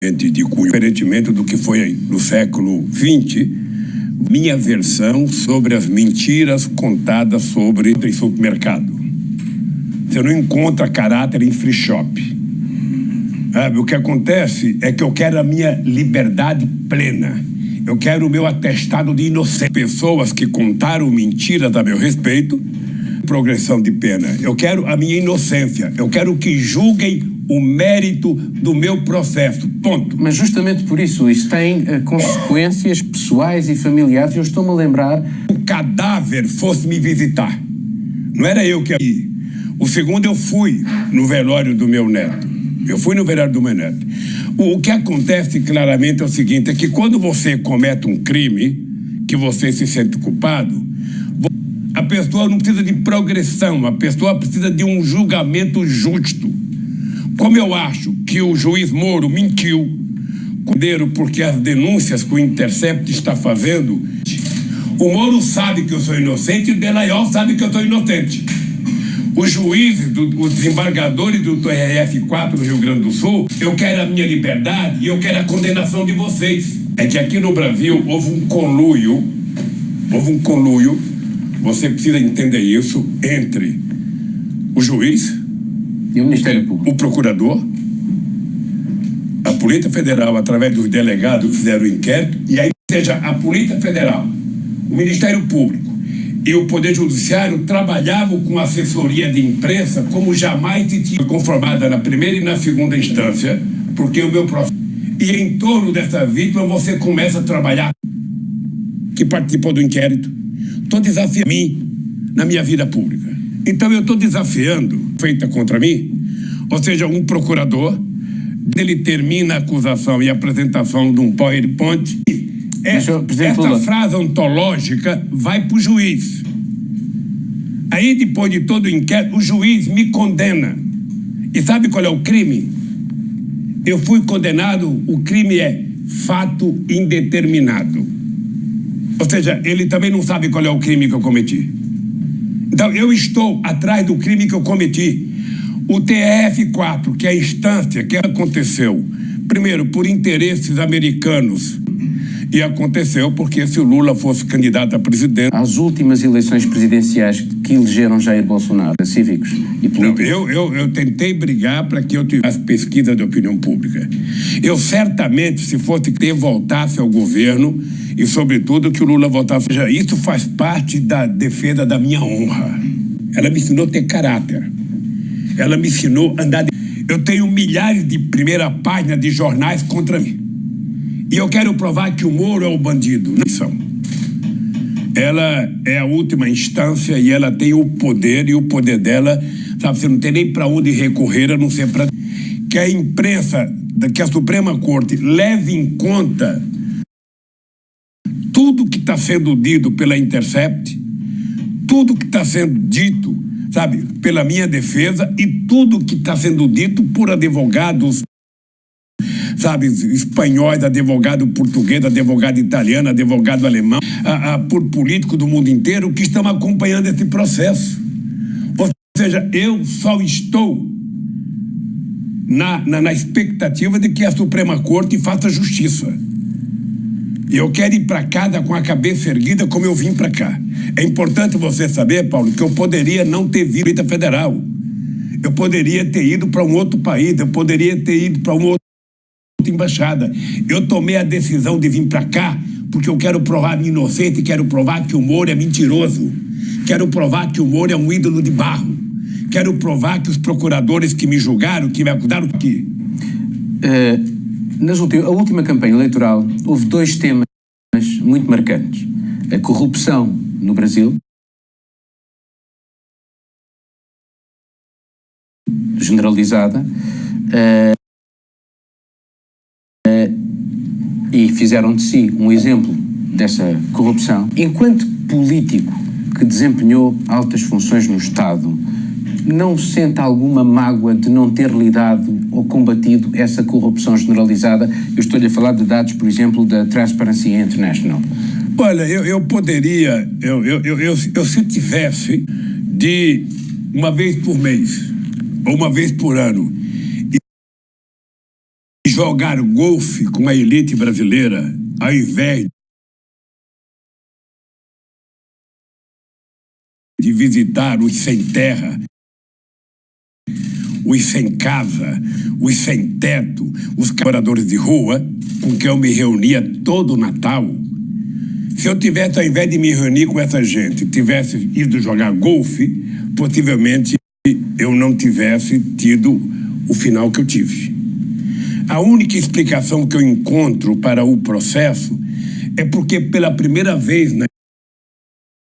de cunho, diferentemente do que foi no século XX, minha versão sobre as mentiras contadas sobre supermercado. Você não encontra caráter em free shop. O que acontece é que eu quero a minha liberdade plena. Eu quero o meu atestado de inocência. Pessoas que contaram mentiras a meu respeito, progressão de pena. Eu quero a minha inocência. Eu quero que julguem o mérito do meu processo. Ponto. Mas justamente por isso tem consequências pessoais e familiares. Eu estou-me a lembrar... O cadáver fosse me visitar. Não era eu que ia ir. O segundo, eu fui no velório do meu neto. O que acontece claramente é o seguinte, é que quando você comete um crime, que você se sente culpado, a pessoa não precisa de progressão, a pessoa precisa de um julgamento justo. Como eu acho que o juiz Moro mentiu, porque as denúncias que o Intercept está fazendo, o Moro sabe que eu sou inocente e o Delayol sabe que eu sou inocente. Os juízes, os desembargadores do TRF4 do Rio Grande do Sul, eu quero a minha liberdade e eu quero a condenação de vocês. É que aqui no Brasil houve um conluio, você precisa entender isso, entre o juiz e o Ministério Público, o procurador, a Polícia Federal, através dos delegados que fizeram o inquérito, e aí, seja, a Polícia Federal, o Ministério Público e o Poder Judiciário trabalhavam com assessoria de imprensa como jamais se tinha conformada na primeira e na segunda instância, porque o meu processo... E em torno dessa vítima você começa a trabalhar, que participou do inquérito. Estou desafiando mim na minha vida pública. Então eu estou desafiando, feita contra mim, ou seja, um procurador, ele termina a acusação e a apresentação de um PowerPoint. Essa frase ontológica vai para o juiz. Aí, depois de todo o inquérito, o juiz me condena. E sabe qual é o crime? Eu fui condenado, o crime é fato indeterminado. Ou seja, ele também não sabe qual é o crime que eu cometi. Então, eu estou atrás do crime que eu cometi. O TRF4, que é a instância que aconteceu, primeiro, por interesses americanos, e aconteceu porque se o Lula fosse candidato a presidente... As últimas eleições presidenciais que elegeram Jair Bolsonaro, cívicos e políticos... Não, eu tentei brigar para que eu tivesse pesquisa de opinião pública. Eu certamente, se fosse que voltasse ao governo e, sobretudo, que o Lula voltasse... Isso faz parte da defesa da minha honra. Ela me ensinou a ter caráter. Ela me ensinou a andar... Eu tenho milhares de primeira página de jornais contra mim. E eu quero provar que o Moro é o bandido. Não são. Ela é a última instância e ela tem o poder, e o poder dela, sabe, você não tem nem para onde recorrer, a não ser para... Que a imprensa, que a Suprema Corte leve em conta tudo que está sendo dito pela Intercept, tudo que está sendo dito, sabe, pela minha defesa e tudo que está sendo dito por advogados, sabe, espanhóis, advogado português, advogado italiano, advogado alemão, por políticos do mundo inteiro que estão acompanhando esse processo. Ou seja, eu só estou na expectativa de que a Suprema Corte faça justiça. E eu quero ir para casa com a cabeça erguida como eu vim para cá. É importante você saber, Paulo, que eu poderia não ter vindo para a Federal. Eu poderia ter ido para um outro país, eu poderia ter ido para um outro embaixada. Eu tomei a decisão de vir para cá porque eu quero provar minha inocência e quero provar que o Moro é mentiroso. Quero provar que o Moro é um ídolo de barro. Quero provar que os procuradores que me julgaram, que me acusaram aqui. A última campanha eleitoral houve dois temas muito marcantes. A corrupção no Brasil, generalizada, e fizeram de si um exemplo dessa corrupção. Enquanto político que desempenhou altas funções no Estado, não sente alguma mágoa de não ter lidado ou combatido essa corrupção generalizada? Eu estou-lhe a falar de dados, por exemplo, da Transparency International. Olha, eu poderia, se tivesse de uma vez por mês, ou uma vez por ano, jogar golfe com a elite brasileira, ao invés de visitar os sem terra, os sem casa, os sem teto, os moradores de rua, com quem eu me reunia todo Natal. Se eu tivesse, ao invés de me reunir com essa gente, tivesse ido jogar golfe, possivelmente eu não tivesse tido o final que eu tive. A única explicação que eu encontro para o processo é porque pela primeira vez na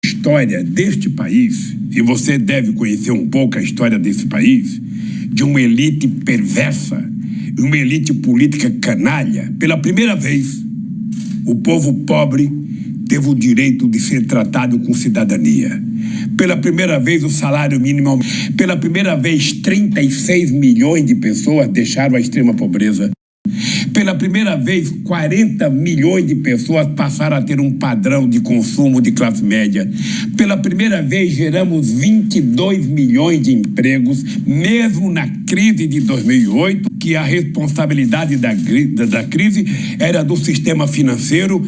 história deste país, e você deve conhecer um pouco a história desse país, de uma elite perversa, uma elite política canalha, pela primeira vez, o povo pobre teve o direito de ser tratado com cidadania. Pela primeira vez, o salário mínimo, pela primeira vez, 36 milhões de pessoas deixaram a extrema pobreza. Pela primeira vez, 40 milhões de pessoas passaram a ter um padrão de consumo de classe média. Pela primeira vez, geramos 22 milhões de empregos, mesmo na crise de 2008, que a responsabilidade da crise era do sistema financeiro,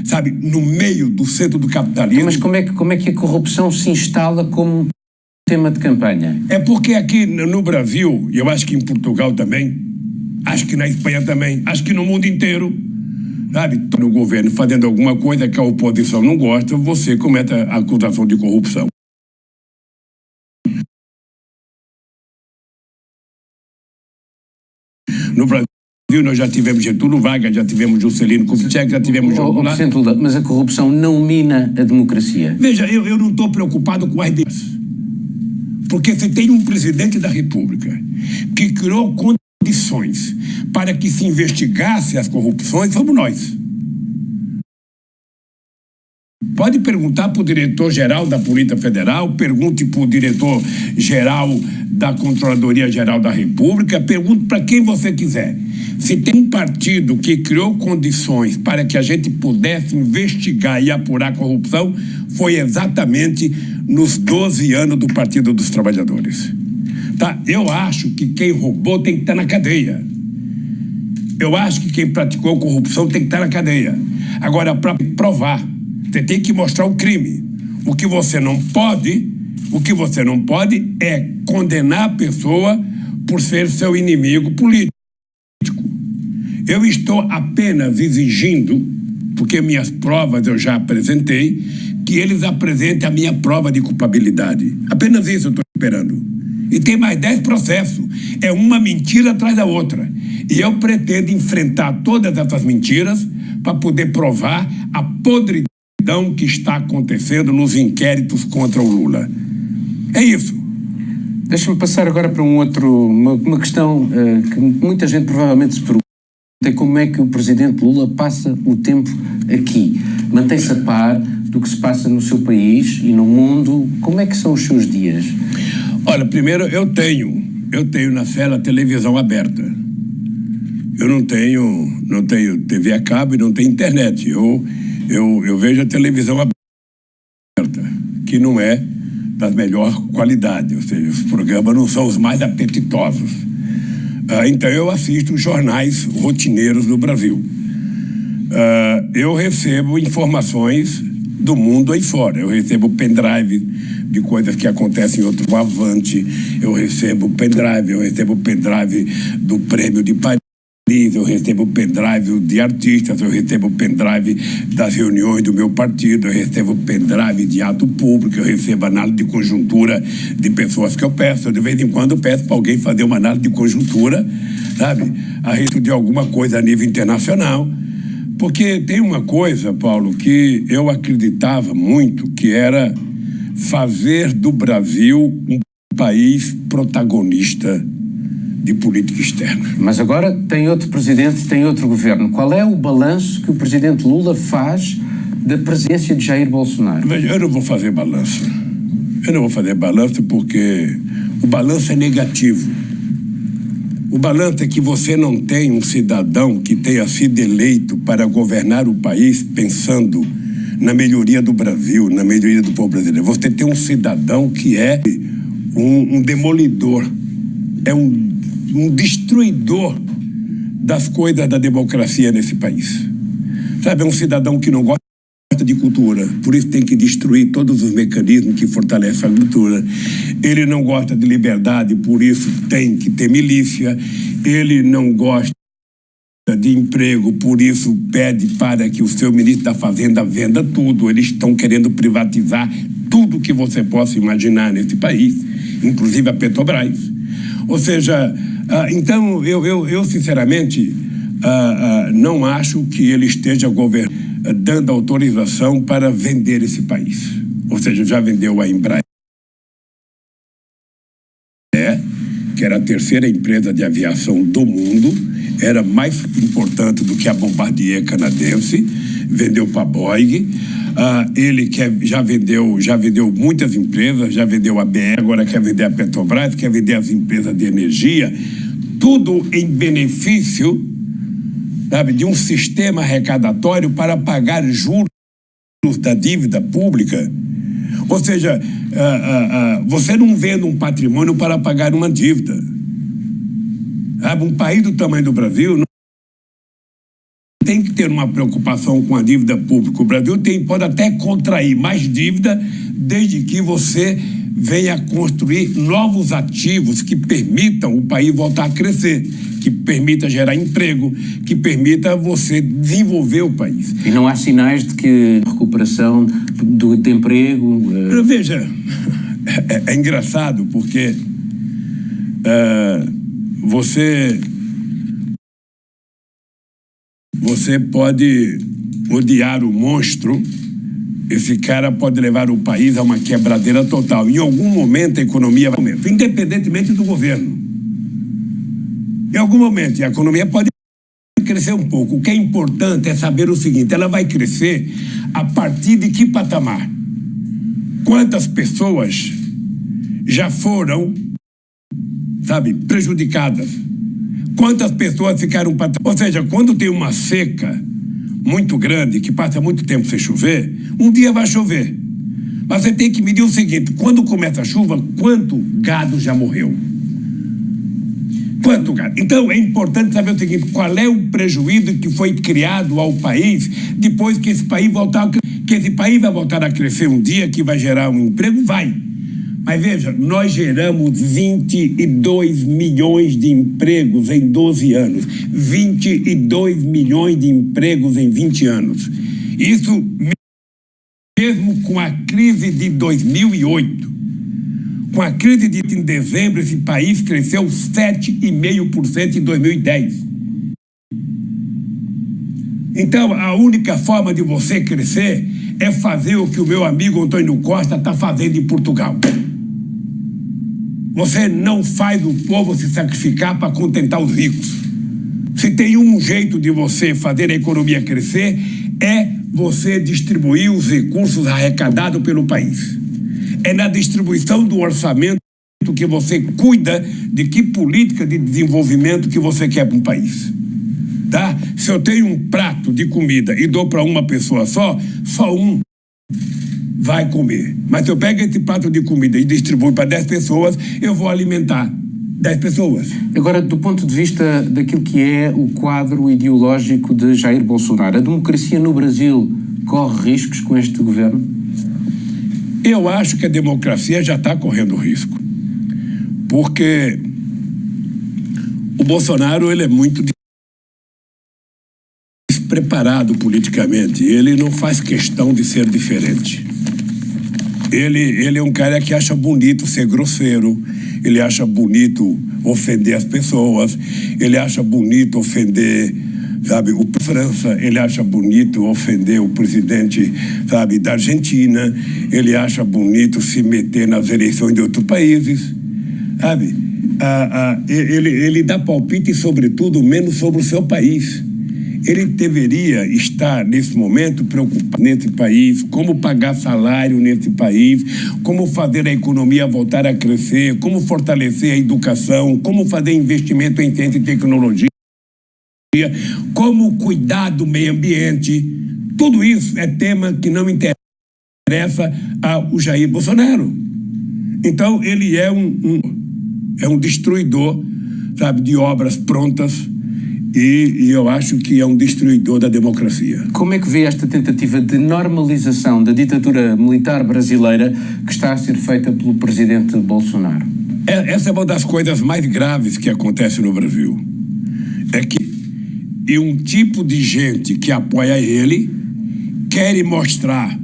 sabe, no meio do centro do capitalismo. Mas como é que a corrupção se instala como tema de campanha? É porque aqui no Brasil, e eu acho que em Portugal também, acho que na Espanha também, acho que no mundo inteiro, sabe, no governo fazendo alguma coisa que a oposição não gosta, você comete a acusação de corrupção. No Brasil, nós já tivemos Getúlio Vargas, já tivemos Juscelino Kubitschek, já tivemos João Goulart. Mas a corrupção não mina a democracia? Veja, eu não estou preocupado com as ideias. Porque se tem um presidente da República que criou condições para que se investigasse as corrupções, somos nós. Pode perguntar para o diretor-geral da Polícia Federal, pergunte para o diretor-geral da Controladoria Geral da República, pergunte para quem você quiser. Se tem um partido que criou condições para que a gente pudesse investigar e apurar a corrupção, foi exatamente nos 12 anos do Partido dos Trabalhadores. Tá? Eu acho que quem roubou tem que estar na cadeia. Eu acho que quem praticou corrupção tem que estar na cadeia. Agora, para provar, você tem que mostrar o crime. O que você não pode é condenar a pessoa por ser seu inimigo político. Eu estou apenas exigindo, porque minhas provas eu já apresentei, que eles apresentem a minha prova de culpabilidade. Apenas isso eu estou esperando. E tem mais 10 processos. É uma mentira atrás da outra. E eu pretendo enfrentar todas essas mentiras para poder provar a podridão que está acontecendo nos inquéritos contra o Lula. É isso. Deixa-me passar agora para uma questão que muita gente provavelmente se pergunta. É como é que o presidente Lula passa o tempo aqui? Mantém-se a par do que se passa no seu país e no mundo? Como é que são os seus dias? Olha, primeiro eu tenho na cela televisão aberta. Eu não tenho TV a cabo e não tenho internet. Eu vejo a televisão aberta, que não é da melhor qualidade, ou seja, os programas não são os mais apetitosos. Então eu assisto jornais rotineiros do Brasil. Eu recebo informações do mundo aí fora. Eu recebo pendrive de coisas que acontecem em outro Avante. Eu recebo pendrive do Prêmio de Paris. Eu recebo pendrive de artistas, eu recebo pendrive das reuniões do meu partido, eu recebo pendrive de ato público, eu recebo análise de conjuntura de pessoas que eu peço. De vez em quando eu peço para alguém fazer uma análise de conjuntura, sabe, a respeito de alguma coisa a nível internacional. Porque tem uma coisa, Paulo, que eu acreditava muito, que era fazer do Brasil um país protagonista de política externa. Mas agora tem outro presidente, tem outro governo. Qual é o balanço que o presidente Lula faz da presidência de Jair Bolsonaro? Veja, eu não vou fazer balanço. Porque o balanço é negativo. O balanço é que você não tem um cidadão que tenha sido eleito para governar o país pensando na melhoria do Brasil, na melhoria do povo brasileiro. Você tem um cidadão que é um demolidor, é um destruidor das coisas da democracia nesse país. Sabe, é um cidadão que não gosta de cultura, por isso tem que destruir todos os mecanismos que fortalecem a cultura. Ele não gosta de liberdade, por isso tem que ter milícia. Ele não gosta de emprego, por isso pede para que o seu ministro da Fazenda venda tudo. Eles estão querendo privatizar tudo que você possa imaginar nesse país, inclusive a Petrobras. Ou seja, então eu sinceramente não acho que ele esteja dando autorização para vender esse país. Ou seja, já vendeu a Embraer, que era a terceira empresa de aviação do mundo, era mais importante do que a Bombardier canadense, vendeu para a Boeing. Ele já vendeu muitas empresas, já vendeu a BR, agora quer vender a Petrobras, quer vender as empresas de energia, tudo em benefício, sabe, de um sistema arrecadatório para pagar juros da dívida pública. Ou seja, você não vende um patrimônio para pagar uma dívida. Sabe, um país do tamanho do Brasil não tem que ter uma preocupação com a dívida pública. O Brasil pode até contrair mais dívida desde que você venha construir novos ativos que permitam o país voltar a crescer, que permita gerar emprego, que permita você desenvolver o país. E não há sinais de que a recuperação do emprego... Veja, é engraçado porque você pode odiar o monstro, esse cara pode levar o país a uma quebradeira total. Em algum momento a economia vai, independentemente do governo. Em algum momento a economia pode crescer um pouco. O que é importante é saber o seguinte: ela vai crescer a partir de que patamar? Quantas pessoas já foram, sabe, prejudicadas? Quantas pessoas ficaram para trás? Ou seja, quando tem uma seca muito grande, que passa muito tempo sem chover, um dia vai chover. Mas você tem que medir o seguinte: quando começa a chuva, quanto gado já morreu? Quanto gado? Então é importante saber o seguinte: qual é o prejuízo que foi criado ao país depois que esse país vai voltar a crescer um dia, que vai gerar um emprego? Vai. Mas veja, nós geramos 22 milhões de empregos em 12 anos. 22 milhões de empregos em 20 anos. Isso mesmo com a crise de 2008. Com a crise em dezembro, esse país cresceu 7,5% em 2010. Então, a única forma de você crescer é fazer o que o meu amigo Antônio Costa está fazendo em Portugal. Você não faz o povo se sacrificar para contentar os ricos. Se tem um jeito de você fazer a economia crescer, é você distribuir os recursos arrecadados pelo país. É na distribuição do orçamento que você cuida de que política de desenvolvimento que você quer para um país. Tá? Se eu tenho um prato de comida e dou para uma pessoa só um vai comer. Mas se eu pego esse prato de comida e distribuo para 10 pessoas, eu vou alimentar 10 pessoas. Agora, do ponto de vista daquilo que é o quadro ideológico de Jair Bolsonaro, a democracia no Brasil corre riscos com este governo? Eu acho que a democracia já está correndo risco. Porque o Bolsonaro, ele é muito despreparado politicamente. Ele não faz questão de ser diferente. Ele é um cara que acha bonito ser grosseiro, ele acha bonito ofender as pessoas, ele acha bonito ofender, sabe, o França, ele acha bonito ofender o presidente, sabe, da Argentina, ele acha bonito se meter nas eleições de outros países, sabe? Ele dá palpite sobre tudo, menos sobre o seu país. Ele deveria estar, nesse momento, preocupado nesse país, como pagar salário nesse país, como fazer a economia voltar a crescer, como fortalecer a educação, como fazer investimento em ciência e tecnologia, como cuidar do meio ambiente. Tudo isso é tema que não interessa ao Jair Bolsonaro. Então, ele é um destruidor, sabe, de obras prontas. e eu acho que é um destruidor da democracia. Como é que vê esta tentativa de normalização da ditadura militar brasileira que está a ser feita pelo presidente Bolsonaro? Essa é uma das coisas mais graves que acontece no Brasil. É que um tipo de gente que apoia ele quer mostrar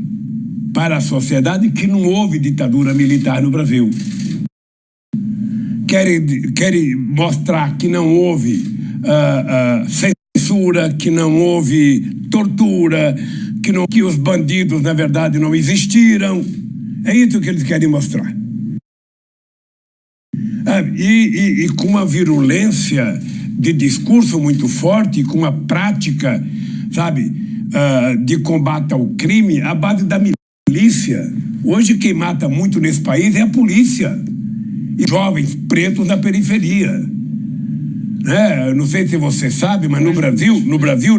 para a sociedade que não houve ditadura militar no Brasil. Querem mostrar que não houve censura, que não houve tortura, que os bandidos, na verdade, não existiram. É isso que eles querem mostrar. E com uma virulência de discurso muito forte, com uma prática, sabe, de combate ao crime à base da milícia. Hoje quem mata muito nesse país é a polícia. E jovens pretos na periferia. Não sei se você sabe, mas no Brasil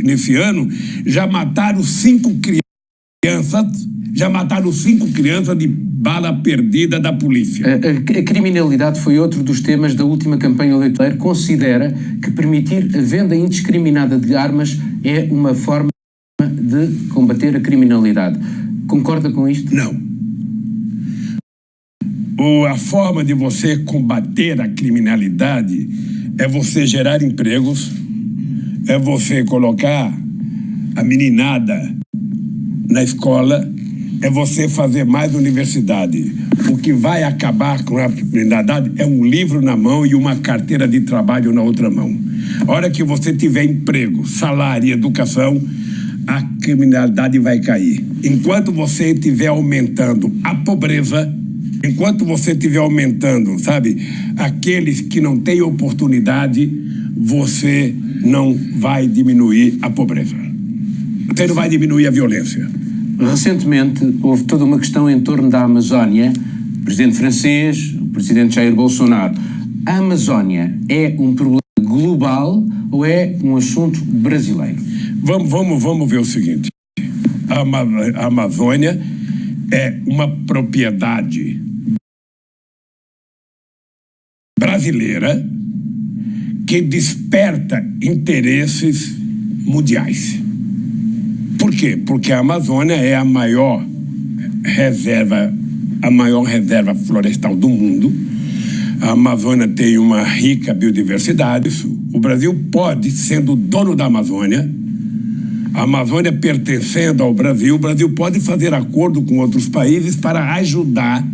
nesse ano, já mataram 5 crianças de bala perdida da polícia. A criminalidade foi outro dos temas da última campanha eleitoral. Considera que permitir a venda indiscriminada de armas é uma forma de combater a criminalidade. Concorda com isto? Não. A forma de você combater a criminalidade é você gerar empregos, é você colocar a meninada na escola, é você fazer mais universidade. O que vai acabar com a criminalidade é um livro na mão e uma carteira de trabalho na outra mão. A hora que você tiver emprego, salário e educação, a criminalidade vai cair. Enquanto você estiver aumentando a pobreza, enquanto você estiver aumentando, sabe, aqueles que não têm oportunidade, você não vai diminuir a pobreza. Você não vai diminuir a violência. Recentemente houve toda uma questão em torno da Amazónia. O presidente francês, o presidente Jair Bolsonaro. A Amazónia é um problema global ou é um assunto brasileiro? Vamos ver o seguinte. A Amazônia é uma propriedade brasileira que desperta interesses mundiais. Por quê? Porque a Amazônia é a maior reserva florestal do mundo. A Amazônia tem uma rica biodiversidade. O Brasil pode, sendo dono da Amazônia, a Amazônia pertencendo ao Brasil, o Brasil pode fazer acordo com outros países para ajudar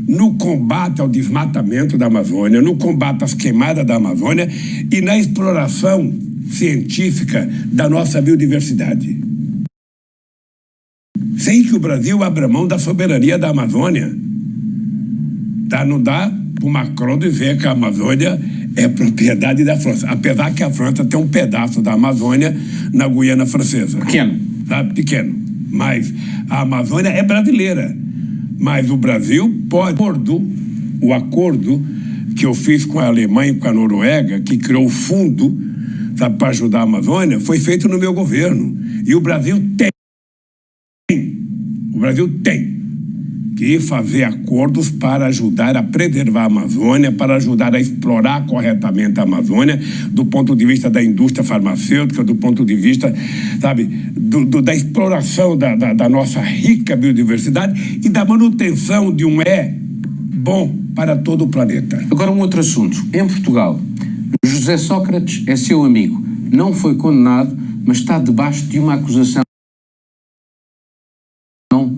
no combate ao desmatamento da Amazônia, no combate às queimadas da Amazônia e na exploração científica da nossa biodiversidade. Sem que o Brasil abra mão da soberania da Amazônia. Não dá para o Macron dizer que a Amazônia é propriedade da França, apesar que a França tem um pedaço da Amazônia na Guiana Francesa. Pequeno. Sabe? Pequeno. Mas a Amazônia é brasileira. Mas o Brasil pode... O acordo que eu fiz com a Alemanha e com a Noruega, que criou o fundo, sabe, para ajudar a Amazônia, foi feito no meu governo. E o Brasil tem que fazer acordos para ajudar a preservar a Amazônia, para ajudar a explorar corretamente a Amazônia, do ponto de vista da indústria farmacêutica, do ponto de vista, sabe, da exploração da nossa rica biodiversidade e da manutenção de um bom para todo o planeta. Agora um outro assunto. Em Portugal, José Sócrates é seu amigo. Não foi condenado, mas está debaixo de uma acusação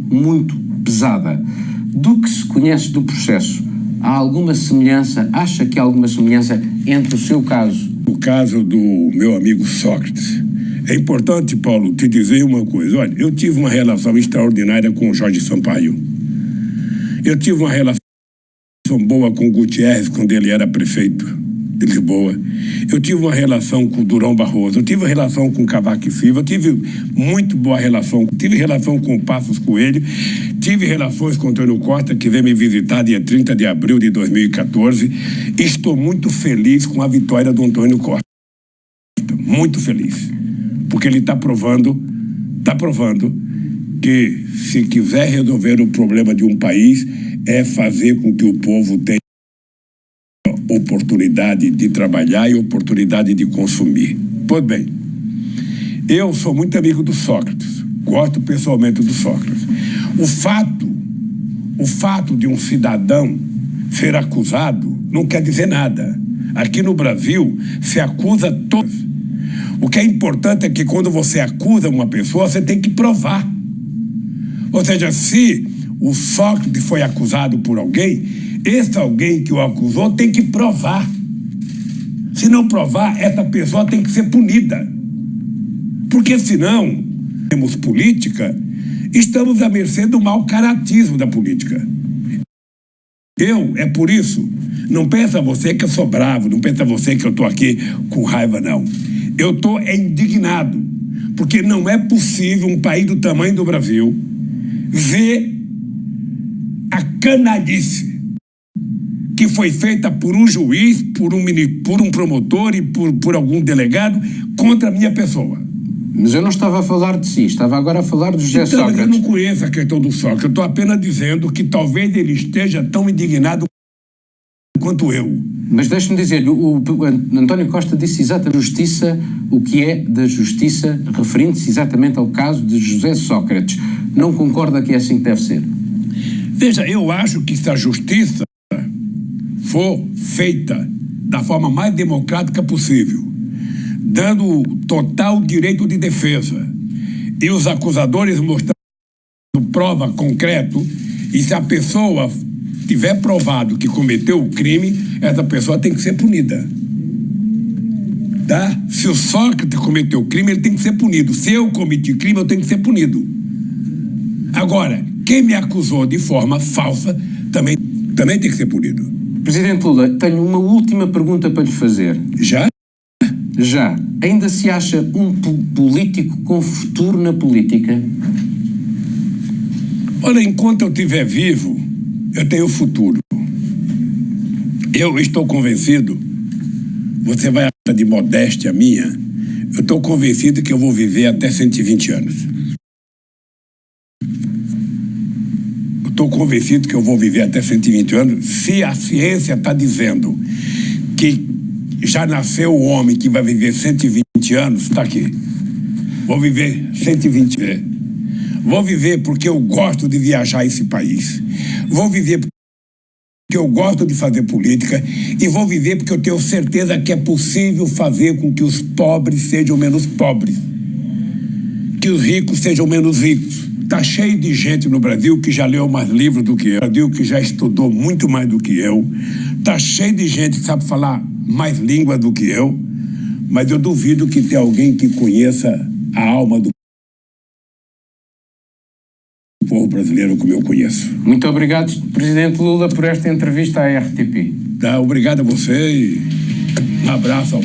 muito pesada. Do que se conhece do processo, há alguma semelhança, acha que há alguma semelhança entre o seu caso? O caso do meu amigo Sócrates. É importante, Paulo, te dizer uma coisa. Olha, eu tive uma relação extraordinária com o Jorge Sampaio. Eu tive uma relação boa com o Gutierrez quando ele era prefeito de Lisboa. Eu tive uma relação com o Durão Barroso, eu tive uma relação com o Cavaco Silva, eu tive muito boa relação, tive relação com o Passos Coelho, tive relações com o Antônio Costa, que veio me visitar dia 30 de abril de 2014. Estou muito feliz com a vitória do Antônio Costa. Muito feliz. Porque ele está provando que se quiser resolver o problema de um país, é fazer com que o povo tenha oportunidade de trabalhar e oportunidade de consumir. Pois bem, eu sou muito amigo do Sócrates, gosto pessoalmente do Sócrates. O fato de um cidadão ser acusado não quer dizer nada. Aqui no Brasil se acusa todos. O que é importante é que quando você acusa uma pessoa, você tem que provar. Ou seja, se o Sócrates foi acusado por alguém, esse alguém que o acusou tem que provar. Se não provar, essa pessoa tem que ser punida. Porque senão, temos política, estamos à mercê do mau caratismo da política. É por isso, não pensa você que eu sou bravo, não pensa você que eu estou aqui com raiva, não. Eu estou indignado, porque não é possível um país do tamanho do Brasil ver a canalice que foi feita por um juiz, por um promotor e por algum delegado contra a minha pessoa. Mas eu não estava a falar de si, estava agora a falar do José Sócrates. Eu não conheço a questão do Sócrates, eu estou apenas dizendo que talvez ele esteja tão indignado quanto eu. Mas deixe-me dizer-lhe, o António Costa disse exatamente justiça, o que é da justiça, referindo-se exatamente ao caso de José Sócrates. Não concorda que é assim que deve ser? Veja, eu acho que se a justiça for feita da forma mais democrática possível, dando total direito de defesa, e os acusadores mostrando prova concreta, e se a pessoa tiver provado que cometeu o crime, essa pessoa tem que ser punida. Tá? Se o Sócrates cometeu o crime, ele tem que ser punido. Se eu cometi crime, eu tenho que ser punido. Agora, quem me acusou de forma falsa também tem que ser punido. Presidente Lula, tenho uma última pergunta para lhe fazer. Já? Já. Ainda se acha um político com futuro na política? Olha, enquanto eu estiver vivo, eu tenho futuro. Eu estou convencido, você vai achar de modéstia minha, eu estou convencido que eu vou viver até 120 anos. Eu estou convencido que eu vou viver até 120 anos, se a ciência está dizendo que já nasceu o homem que vai viver 120 anos, está aqui. Vou viver 120 anos. Vou viver porque eu gosto de viajar esse país. Vou viver porque eu gosto de fazer política. E vou viver porque eu tenho certeza que é possível fazer com que os pobres sejam menos pobres. Que os ricos sejam menos ricos. Está cheio de gente no Brasil que já leu mais livros do que eu. Brasil que já estudou muito mais do que eu. Está cheio de gente que sabe falar mais língua do que eu. Mas eu duvido que tenha alguém que conheça a alma do povo brasileiro como eu conheço. Muito obrigado, Presidente Lula, por esta entrevista à RTP. Tá, obrigado a você e um abraço ao...